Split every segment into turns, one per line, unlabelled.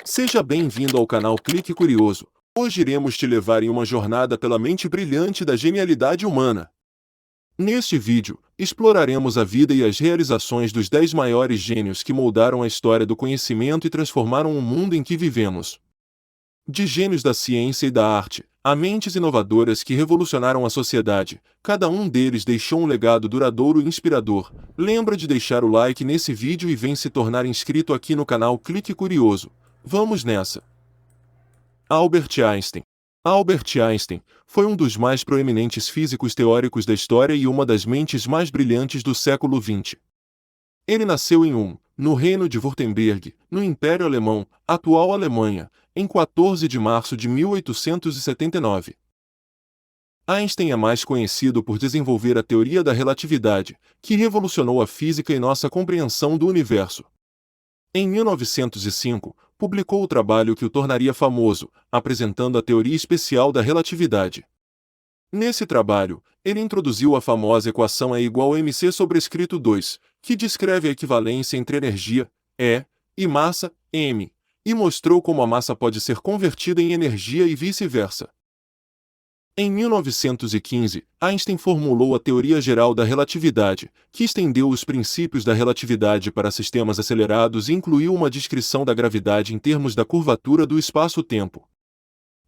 Seja bem-vindo ao canal Clique Curioso. Hoje iremos te levar em uma jornada pela mente brilhante da genialidade humana. Neste vídeo, exploraremos a vida e as realizações dos 10 maiores gênios que moldaram a história do conhecimento e transformaram o mundo em que vivemos. De gênios da ciência e da arte, a mentes inovadoras que revolucionaram a sociedade, cada um deles deixou um legado duradouro e inspirador. Lembra de deixar o like nesse vídeo e vem se tornar inscrito aqui no canal Clique Curioso. Vamos nessa! Albert Einstein. Albert Einstein foi um dos mais proeminentes físicos teóricos da história e uma das mentes mais brilhantes do século XX. Ele nasceu em no Reino de Württemberg, no Império Alemão, atual Alemanha, em 14 de março de 1879. Einstein é mais conhecido por desenvolver a teoria da relatividade, que revolucionou a física e nossa compreensão do universo. Em 1905, publicou o trabalho que o tornaria famoso, apresentando a teoria especial da relatividade. Nesse trabalho, ele introduziu a famosa equação E igual a mc sobrescrito 2, que descreve a equivalência entre energia, E, e massa, m, e mostrou como a massa pode ser convertida em energia e vice-versa. Em 1915, Einstein formulou a teoria geral da relatividade, que estendeu os princípios da relatividade para sistemas acelerados e incluiu uma descrição da gravidade em termos da curvatura do espaço-tempo.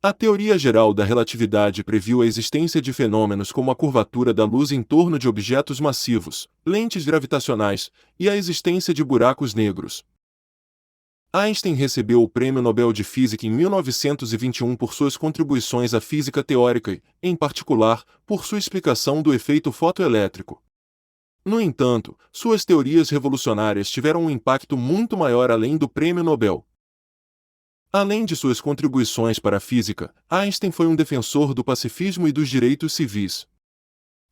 A teoria geral da relatividade previu a existência de fenômenos como a curvatura da luz em torno de objetos massivos, lentes gravitacionais, e a existência de buracos negros. Einstein recebeu o Prêmio Nobel de Física em 1921 por suas contribuições à física teórica e, em particular, por sua explicação do efeito fotoelétrico. No entanto, suas teorias revolucionárias tiveram um impacto muito maior além do Prêmio Nobel. Além de suas contribuições para a física, Einstein foi um defensor do pacifismo e dos direitos civis.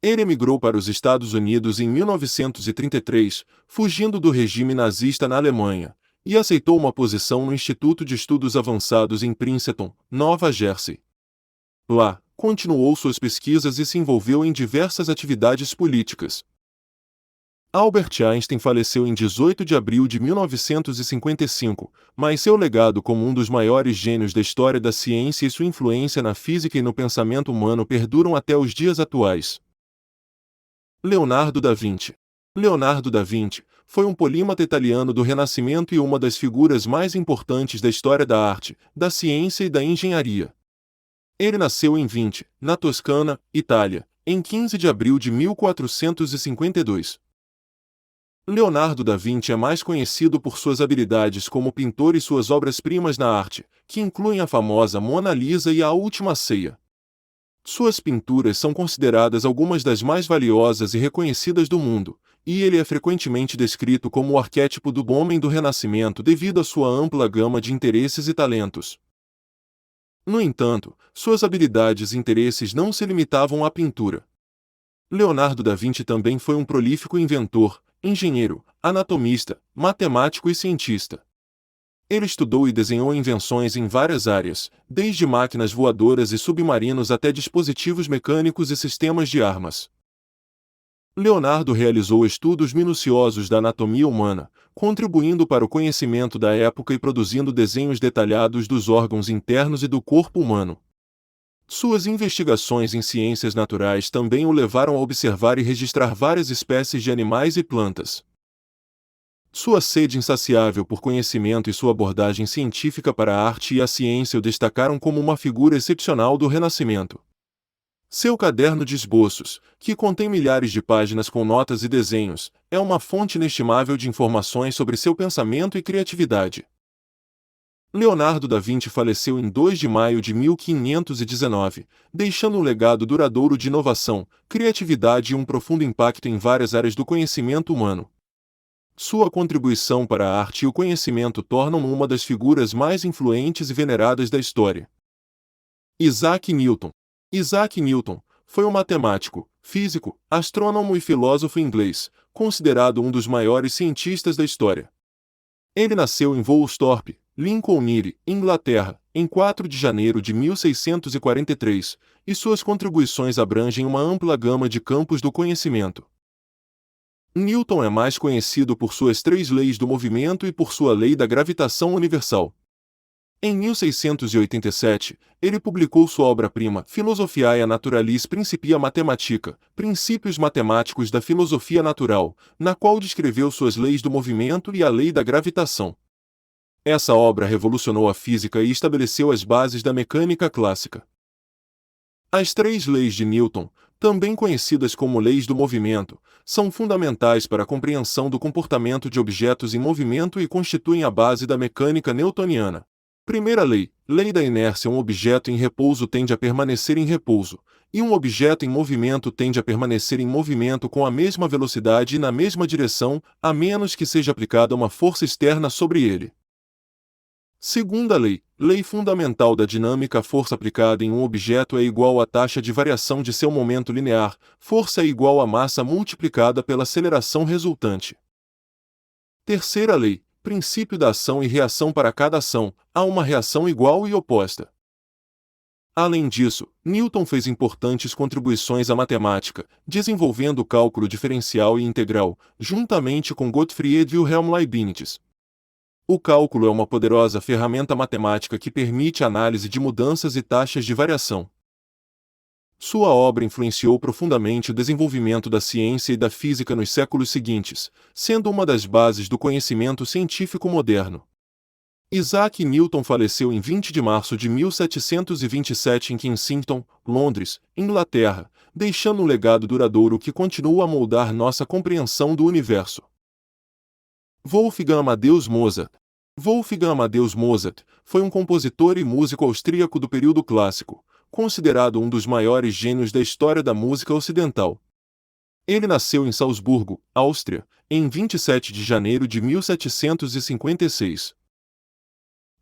Ele emigrou para os Estados Unidos em 1933, fugindo do regime nazista na Alemanha, e aceitou uma posição no Instituto de Estudos Avançados em Princeton, Nova Jersey. Lá, continuou suas pesquisas e se envolveu em diversas atividades políticas. Albert Einstein faleceu em 18 de abril de 1955, mas seu legado como um dos maiores gênios da história da ciência e sua influência na física e no pensamento humano perduram até os dias atuais. Leonardo da Vinci. Leonardo da Vinci foi um polímata italiano do Renascimento e uma das figuras mais importantes da história da arte, da ciência e da engenharia. Ele nasceu em Vinci, na Toscana, Itália, em 15 de abril de 1452. Leonardo da Vinci é mais conhecido por suas habilidades como pintor e suas obras-primas na arte, que incluem a famosa Mona Lisa e a Última Ceia. Suas pinturas são consideradas algumas das mais valiosas e reconhecidas do mundo, e ele é frequentemente descrito como o arquétipo do homem do Renascimento devido à sua ampla gama de interesses e talentos. No entanto, suas habilidades e interesses não se limitavam à pintura. Leonardo da Vinci também foi um prolífico inventor, engenheiro, anatomista, matemático e cientista. Ele estudou e desenhou invenções em várias áreas, desde máquinas voadoras e submarinos até dispositivos mecânicos e sistemas de armas. Leonardo realizou estudos minuciosos da anatomia humana, contribuindo para o conhecimento da época e produzindo desenhos detalhados dos órgãos internos e do corpo humano. Suas investigações em ciências naturais também o levaram a observar e registrar várias espécies de animais e plantas. Sua sede insaciável por conhecimento e sua abordagem científica para a arte e a ciência o destacaram como uma figura excepcional do Renascimento. Seu caderno de esboços, que contém milhares de páginas com notas e desenhos, é uma fonte inestimável de informações sobre seu pensamento e criatividade. Leonardo da Vinci faleceu em 2 de maio de 1519, deixando um legado duradouro de inovação, criatividade e um profundo impacto em várias áreas do conhecimento humano. Sua contribuição para a arte e o conhecimento tornam-no uma das figuras mais influentes e veneradas da história. Isaac Newton. Isaac Newton foi um matemático, físico, astrônomo e filósofo inglês, considerado um dos maiores cientistas da história. Ele nasceu em Woolsthorpe, Lincolnshire, Inglaterra, em 4 de janeiro de 1643, e suas contribuições abrangem uma ampla gama de campos do conhecimento. Newton é mais conhecido por suas 3 leis do movimento e por sua lei da gravitação universal. Em 1687, ele publicou sua obra-prima Philosophiae Naturalis Principia Mathematica, Princípios Matemáticos da Filosofia Natural, na qual descreveu suas leis do movimento e a lei da gravitação. Essa obra revolucionou a física e estabeleceu as bases da mecânica clássica. As três leis de Newton, também conhecidas como leis do movimento, são fundamentais para a compreensão do comportamento de objetos em movimento e constituem a base da mecânica newtoniana. Primeira lei, lei da inércia: um objeto em repouso tende a permanecer em repouso, e um objeto em movimento tende a permanecer em movimento com a mesma velocidade e na mesma direção, a menos que seja aplicada uma força externa sobre ele. Segunda lei, lei fundamental da dinâmica: a força aplicada em um objeto é igual à taxa de variação de seu momento linear, força é igual à massa multiplicada pela aceleração resultante. Terceira lei, princípio da ação e reação: para cada ação, há uma reação igual e oposta. Além disso, Newton fez importantes contribuições à matemática, desenvolvendo o cálculo diferencial e integral, juntamente com Gottfried Wilhelm Leibniz. O cálculo é uma poderosa ferramenta matemática que permite a análise de mudanças e taxas de variação. Sua obra influenciou profundamente o desenvolvimento da ciência e da física nos séculos seguintes, sendo uma das bases do conhecimento científico moderno. Isaac Newton faleceu em 20 de março de 1727 em Kensington, Londres, Inglaterra, deixando um legado duradouro que continua a moldar nossa compreensão do universo. Wolfgang Amadeus Mozart. Wolfgang Amadeus Mozart foi um compositor e músico austríaco do período clássico, considerado um dos maiores gênios da história da música ocidental. Ele nasceu em Salzburgo, Áustria, em 27 de janeiro de 1756.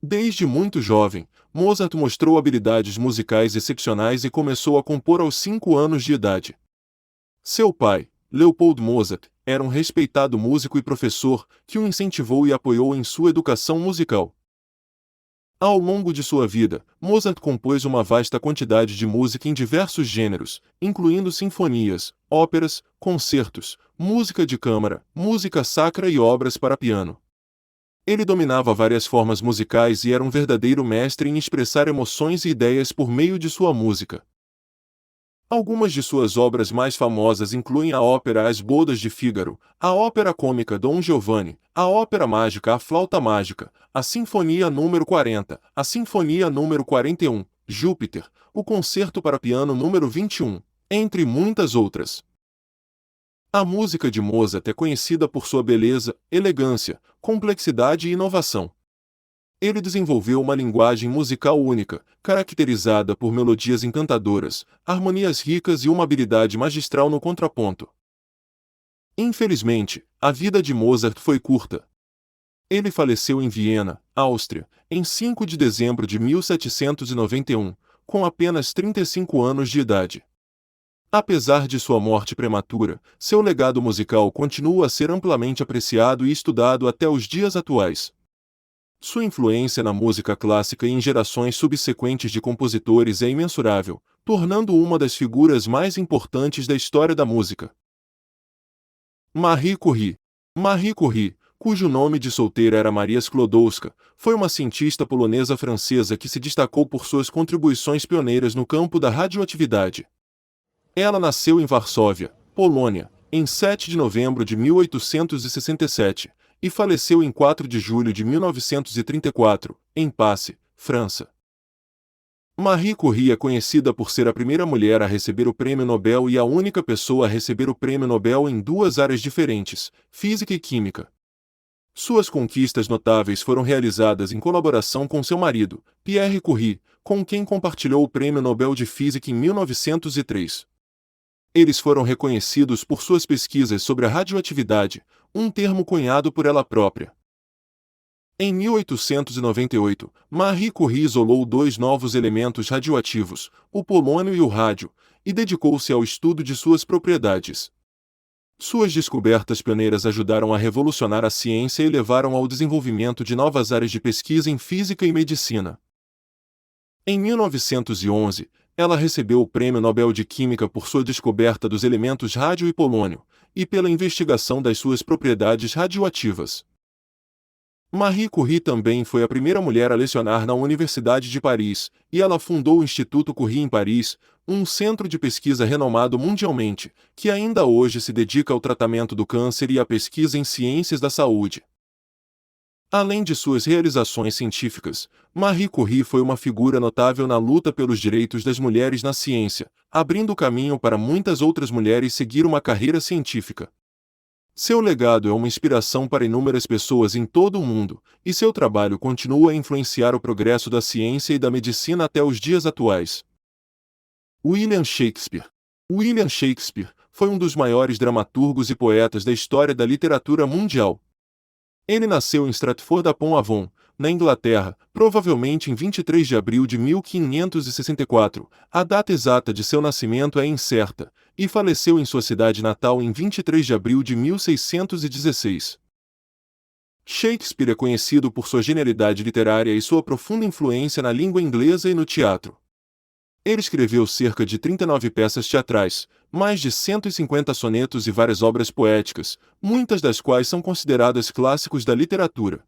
Desde muito jovem, Mozart mostrou habilidades musicais excepcionais e começou a compor aos 5 anos de idade. Seu pai, Leopold Mozart, era um respeitado músico e professor, que o incentivou e apoiou em sua educação musical. Ao longo de sua vida, Mozart compôs uma vasta quantidade de música em diversos gêneros, incluindo sinfonias, óperas, concertos, música de câmara, música sacra e obras para piano. Ele dominava várias formas musicais e era um verdadeiro mestre em expressar emoções e ideias por meio de sua música. Algumas de suas obras mais famosas incluem a ópera As Bodas de Fígaro, a ópera cômica Dom Giovanni, a ópera mágica A Flauta Mágica, a Sinfonia número 40, a Sinfonia número 41, Júpiter, o Concerto para Piano número 21, entre muitas outras. A música de Mozart é conhecida por sua beleza, elegância, complexidade e inovação. Ele desenvolveu uma linguagem musical única, caracterizada por melodias encantadoras, harmonias ricas e uma habilidade magistral no contraponto. Infelizmente, a vida de Mozart foi curta. Ele faleceu em Viena, Áustria, em 5 de dezembro de 1791, com apenas 35 anos de idade. Apesar de sua morte prematura, seu legado musical continua a ser amplamente apreciado e estudado até os dias atuais. Sua influência na música clássica e em gerações subsequentes de compositores é imensurável, tornando-o uma das figuras mais importantes da história da música. Marie Curie. Marie Curie, cujo nome de solteira era Maria Sklodowska, foi uma cientista polonesa-francesa que se destacou por suas contribuições pioneiras no campo da radioatividade. Ela nasceu em Varsóvia, Polônia, em 7 de novembro de 1867, e faleceu em 4 de julho de 1934, em Passy, França. Marie Curie é conhecida por ser a primeira mulher a receber o Prêmio Nobel e a única pessoa a receber o Prêmio Nobel em 2 áreas diferentes, física e química. Suas conquistas notáveis foram realizadas em colaboração com seu marido, Pierre Curie, com quem compartilhou o Prêmio Nobel de Física em 1903. Eles foram reconhecidos por suas pesquisas sobre a radioatividade, um termo cunhado por ela própria. Em 1898, Marie Curie isolou 2 novos elementos radioativos, o polônio e o rádio, e dedicou-se ao estudo de suas propriedades. Suas descobertas pioneiras ajudaram a revolucionar a ciência e levaram ao desenvolvimento de novas áreas de pesquisa em física e medicina. Em 1911, ela recebeu o Prêmio Nobel de Química por sua descoberta dos elementos rádio e polônio, e pela investigação das suas propriedades radioativas. Marie Curie também foi a primeira mulher a lecionar na Universidade de Paris, e ela fundou o Instituto Curie em Paris, um centro de pesquisa renomado mundialmente, que ainda hoje se dedica ao tratamento do câncer e à pesquisa em ciências da saúde. Além de suas realizações científicas, Marie Curie foi uma figura notável na luta pelos direitos das mulheres na ciência, abrindo caminho para muitas outras mulheres seguir uma carreira científica. Seu legado é uma inspiração para inúmeras pessoas em todo o mundo, e seu trabalho continua a influenciar o progresso da ciência e da medicina até os dias atuais. William Shakespeare. William Shakespeare foi um dos maiores dramaturgos e poetas da história da literatura mundial. Ele nasceu em Stratford-upon-Avon, na Inglaterra, provavelmente em 23 de abril de 1564. A data exata de seu nascimento é incerta, e faleceu em sua cidade natal em 23 de abril de 1616. Shakespeare é conhecido por sua genialidade literária e sua profunda influência na língua inglesa e no teatro. Ele escreveu cerca de 39 peças teatrais, mais de 150 sonetos e várias obras poéticas, muitas das quais são consideradas clássicos da literatura.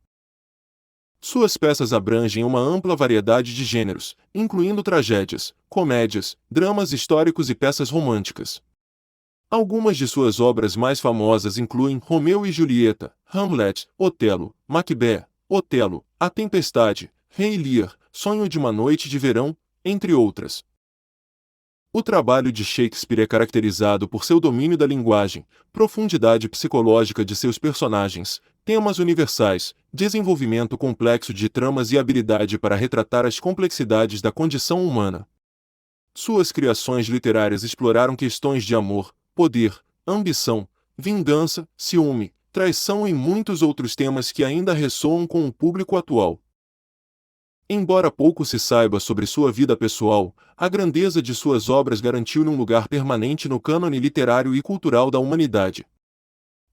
Suas peças abrangem uma ampla variedade de gêneros, incluindo tragédias, comédias, dramas históricos e peças românticas. Algumas de suas obras mais famosas incluem Romeu e Julieta, Hamlet, Otelo, Macbeth, Otelo, A Tempestade, Rei Lear, Sonho de uma Noite de Verão, entre outras. O trabalho de Shakespeare é caracterizado por seu domínio da linguagem, profundidade psicológica de seus personagens, temas universais, desenvolvimento complexo de tramas e habilidade para retratar as complexidades da condição humana. Suas criações literárias exploraram questões de amor, poder, ambição, vingança, ciúme, traição e muitos outros temas que ainda ressoam com o público atual. Embora pouco se saiba sobre sua vida pessoal, a grandeza de suas obras garantiu-lhe um lugar permanente no cânone literário e cultural da humanidade.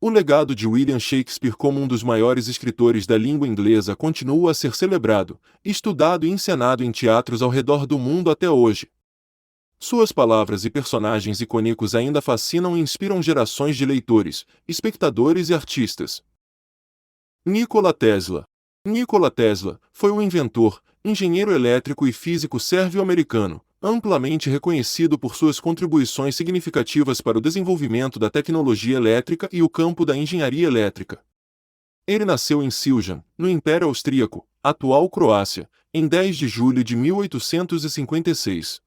O legado de William Shakespeare como um dos maiores escritores da língua inglesa continua a ser celebrado, estudado e encenado em teatros ao redor do mundo até hoje. Suas palavras e personagens icônicos ainda fascinam e inspiram gerações de leitores, espectadores e artistas. Nikola Tesla. Nikola Tesla foi um inventor, engenheiro elétrico e físico sérvio-americano, amplamente reconhecido por suas contribuições significativas para o desenvolvimento da tecnologia elétrica e o campo da engenharia elétrica. Ele nasceu em Siljan, no Império Austríaco, atual Croácia, em 10 de julho de 1856.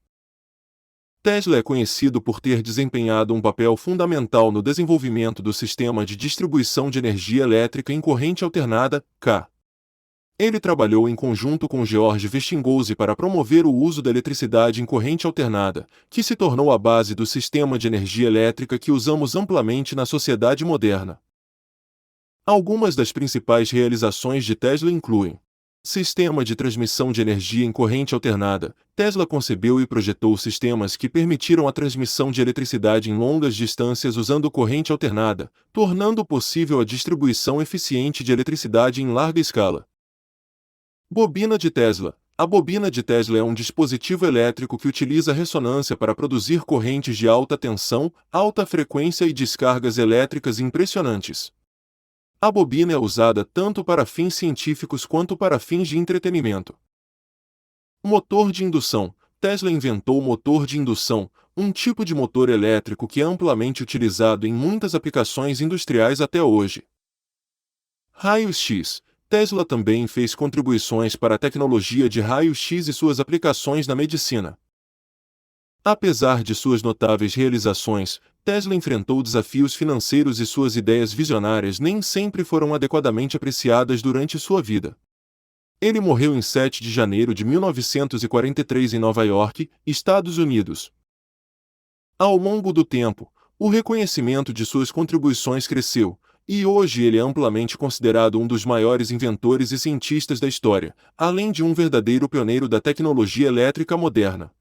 Tesla é conhecido por ter desempenhado um papel fundamental no desenvolvimento do sistema de distribuição de energia elétrica em corrente alternada, K. Ele trabalhou em conjunto com George Westinghouse para promover o uso da eletricidade em corrente alternada, que se tornou a base do sistema de energia elétrica que usamos amplamente na sociedade moderna. Algumas das principais realizações de Tesla incluem: sistema de transmissão de energia em corrente alternada. Tesla concebeu e projetou sistemas que permitiram a transmissão de eletricidade em longas distâncias usando corrente alternada, tornando possível a distribuição eficiente de eletricidade em larga escala. Bobina de Tesla. A bobina de Tesla é um dispositivo elétrico que utiliza ressonância para produzir correntes de alta tensão, alta frequência e descargas elétricas impressionantes. A bobina é usada tanto para fins científicos quanto para fins de entretenimento. Motor de indução. Tesla inventou o motor de indução, um tipo de motor elétrico que é amplamente utilizado em muitas aplicações industriais até hoje. Raios-X. Tesla também fez contribuições para a tecnologia de raios-X e suas aplicações na medicina. Apesar de suas notáveis realizações, Tesla enfrentou desafios financeiros e suas ideias visionárias nem sempre foram adequadamente apreciadas durante sua vida. Ele morreu em 7 de janeiro de 1943 em Nova York, Estados Unidos. Ao longo do tempo, o reconhecimento de suas contribuições cresceu, e hoje ele é amplamente considerado um dos maiores inventores e cientistas da história, além de um verdadeiro pioneiro da tecnologia elétrica moderna.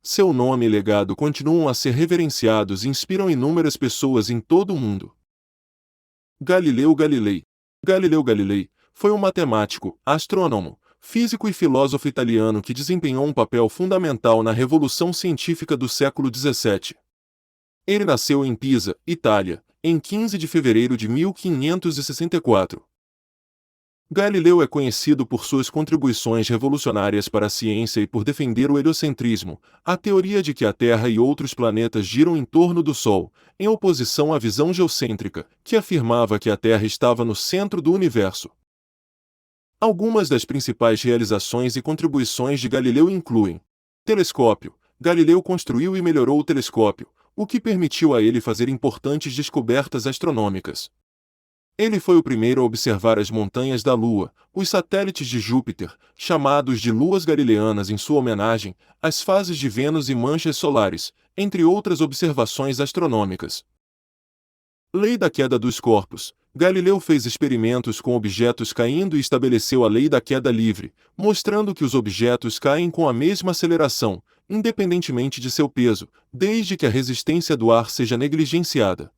Seu nome e legado continuam a ser reverenciados e inspiram inúmeras pessoas em todo o mundo. Galileu Galilei. Galileu Galilei foi um matemático, astrônomo, físico e filósofo italiano que desempenhou um papel fundamental na revolução científica do século XVII. Ele nasceu em Pisa, Itália, em 15 de fevereiro de 1564. Galileu é conhecido por suas contribuições revolucionárias para a ciência e por defender o heliocentrismo, a teoria de que a Terra e outros planetas giram em torno do Sol, em oposição à visão geocêntrica, que afirmava que a Terra estava no centro do universo. Algumas das principais realizações e contribuições de Galileu incluem: telescópio. Galileu construiu e melhorou o telescópio, o que permitiu a ele fazer importantes descobertas astronômicas. Ele foi o primeiro a observar as montanhas da Lua, os satélites de Júpiter, chamados de luas galileanas em sua homenagem, as fases de Vênus e manchas solares, entre outras observações astronômicas. Lei da queda dos corpos. Galileu fez experimentos com objetos caindo e estabeleceu a lei da queda livre, mostrando que os objetos caem com a mesma aceleração, independentemente de seu peso, desde que a resistência do ar seja negligenciada.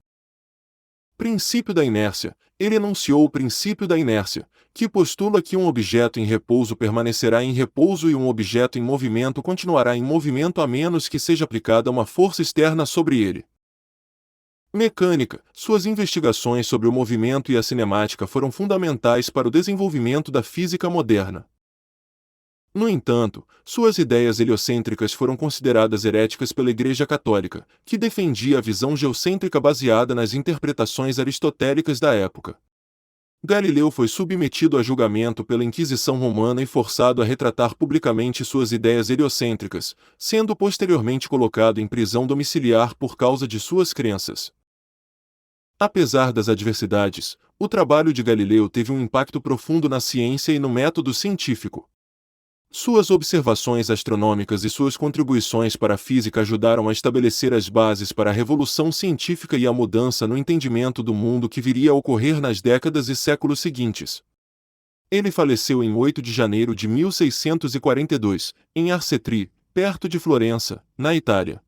Princípio da inércia. Ele enunciou o princípio da inércia, que postula que um objeto em repouso permanecerá em repouso e um objeto em movimento continuará em movimento a menos que seja aplicada uma força externa sobre ele. Mecânica. Suas investigações sobre o movimento e a cinemática foram fundamentais para o desenvolvimento da física moderna. No entanto, suas ideias heliocêntricas foram consideradas heréticas pela Igreja Católica, que defendia a visão geocêntrica baseada nas interpretações aristotélicas da época. Galileu foi submetido a julgamento pela Inquisição Romana e forçado a retratar publicamente suas ideias heliocêntricas, sendo posteriormente colocado em prisão domiciliar por causa de suas crenças. Apesar das adversidades, o trabalho de Galileu teve um impacto profundo na ciência e no método científico. Suas observações astronômicas e suas contribuições para a física ajudaram a estabelecer as bases para a revolução científica e a mudança no entendimento do mundo que viria a ocorrer nas décadas e séculos seguintes. Ele faleceu em 8 de janeiro de 1642, em Arcetri, perto de Florença, na Itália.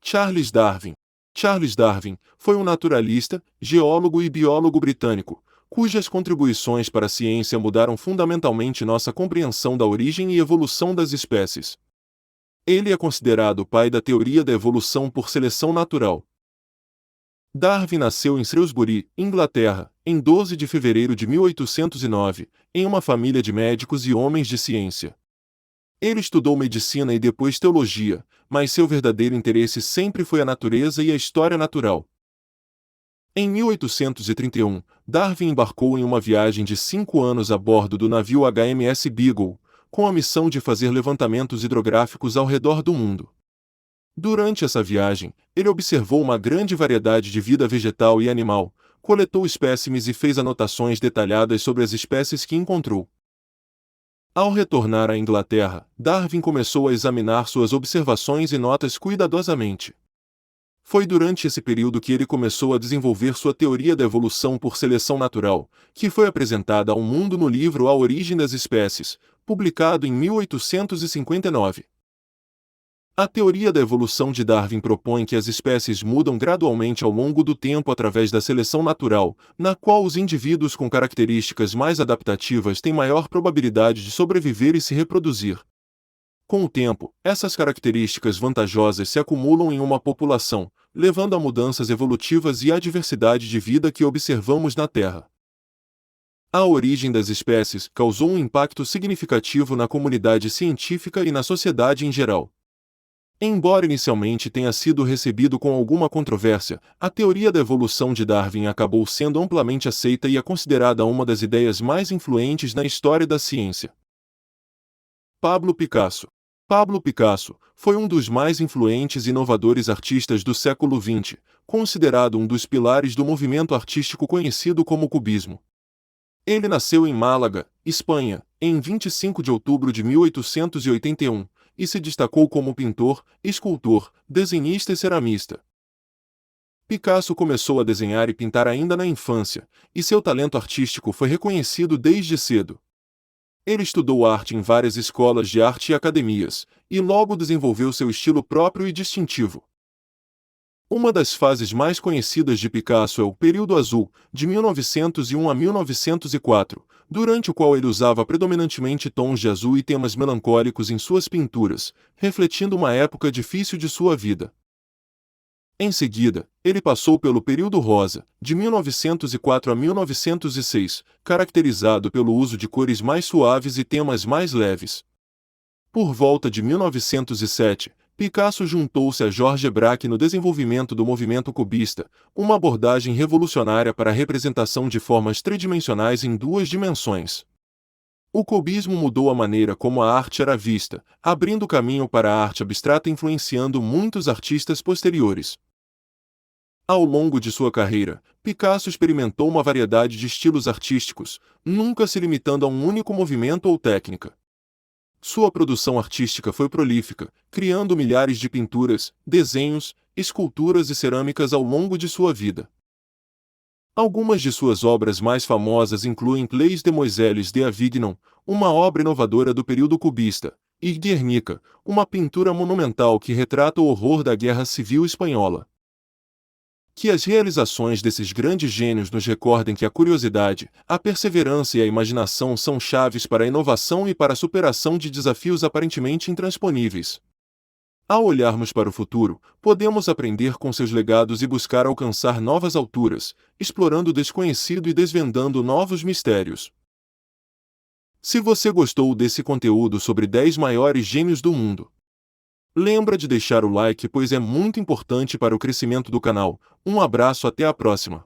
Charles Darwin. Charles Darwin foi um naturalista, geólogo e biólogo britânico, cujas contribuições para a ciência mudaram fundamentalmente nossa compreensão da origem e evolução das espécies. Ele é considerado o pai da teoria da evolução por seleção natural. Darwin nasceu em Shrewsbury, Inglaterra, em 12 de fevereiro de 1809, em uma família de médicos e homens de ciência. Ele estudou medicina e depois teologia, mas seu verdadeiro interesse sempre foi a natureza e a história natural. Em 1831, Darwin embarcou em uma viagem de 5 anos a bordo do navio HMS Beagle, com a missão de fazer levantamentos hidrográficos ao redor do mundo. Durante essa viagem, ele observou uma grande variedade de vida vegetal e animal, coletou espécimes e fez anotações detalhadas sobre as espécies que encontrou. Ao retornar à Inglaterra, Darwin começou a examinar suas observações e notas cuidadosamente. Foi durante esse período que ele começou a desenvolver sua teoria da evolução por seleção natural, que foi apresentada ao mundo no livro A Origem das Espécies, publicado em 1859. A teoria da evolução de Darwin propõe que as espécies mudam gradualmente ao longo do tempo através da seleção natural, na qual os indivíduos com características mais adaptativas têm maior probabilidade de sobreviver e se reproduzir. Com o tempo, essas características vantajosas se acumulam em uma população, levando a mudanças evolutivas e à diversidade de vida que observamos na Terra. A origem das espécies causou um impacto significativo na comunidade científica e na sociedade em geral. Embora inicialmente tenha sido recebido com alguma controvérsia, a teoria da evolução de Darwin acabou sendo amplamente aceita e é considerada uma das ideias mais influentes na história da ciência. Pablo Picasso. Pablo Picasso foi um dos mais influentes e inovadores artistas do século XX, considerado um dos pilares do movimento artístico conhecido como cubismo. Ele nasceu em Málaga, Espanha, em 25 de outubro de 1881, e se destacou como pintor, escultor, desenhista e ceramista. Picasso começou a desenhar e pintar ainda na infância, e seu talento artístico foi reconhecido desde cedo. Ele estudou arte em várias escolas de arte e academias, e logo desenvolveu seu estilo próprio e distintivo. Uma das fases mais conhecidas de Picasso é o período azul, de 1901 a 1904, durante o qual ele usava predominantemente tons de azul e temas melancólicos em suas pinturas, refletindo uma época difícil de sua vida. Em seguida, ele passou pelo período rosa, de 1904 a 1906, caracterizado pelo uso de cores mais suaves e temas mais leves. Por volta de 1907, Picasso juntou-se a Georges Braque no desenvolvimento do movimento cubista, uma abordagem revolucionária para a representação de formas tridimensionais em duas dimensões. O cubismo mudou a maneira como a arte era vista, abrindo caminho para a arte abstrata e influenciando muitos artistas posteriores. Ao longo de sua carreira, Picasso experimentou uma variedade de estilos artísticos, nunca se limitando a um único movimento ou técnica. Sua produção artística foi prolífica, criando milhares de pinturas, desenhos, esculturas e cerâmicas ao longo de sua vida. Algumas de suas obras mais famosas incluem Les Demoiselles d'Avignon, uma obra inovadora do período cubista, e Guernica, uma pintura monumental que retrata o horror da Guerra Civil Espanhola. Que as realizações desses grandes gênios nos recordem que a curiosidade, a perseverança e a imaginação são chaves para a inovação e para a superação de desafios aparentemente intransponíveis. Ao olharmos para o futuro, podemos aprender com seus legados e buscar alcançar novas alturas, explorando o desconhecido e desvendando novos mistérios. Se você gostou desse conteúdo sobre 10 maiores gênios do mundo, lembra de deixar o like, pois é muito importante para o crescimento do canal. Um abraço, até a próxima.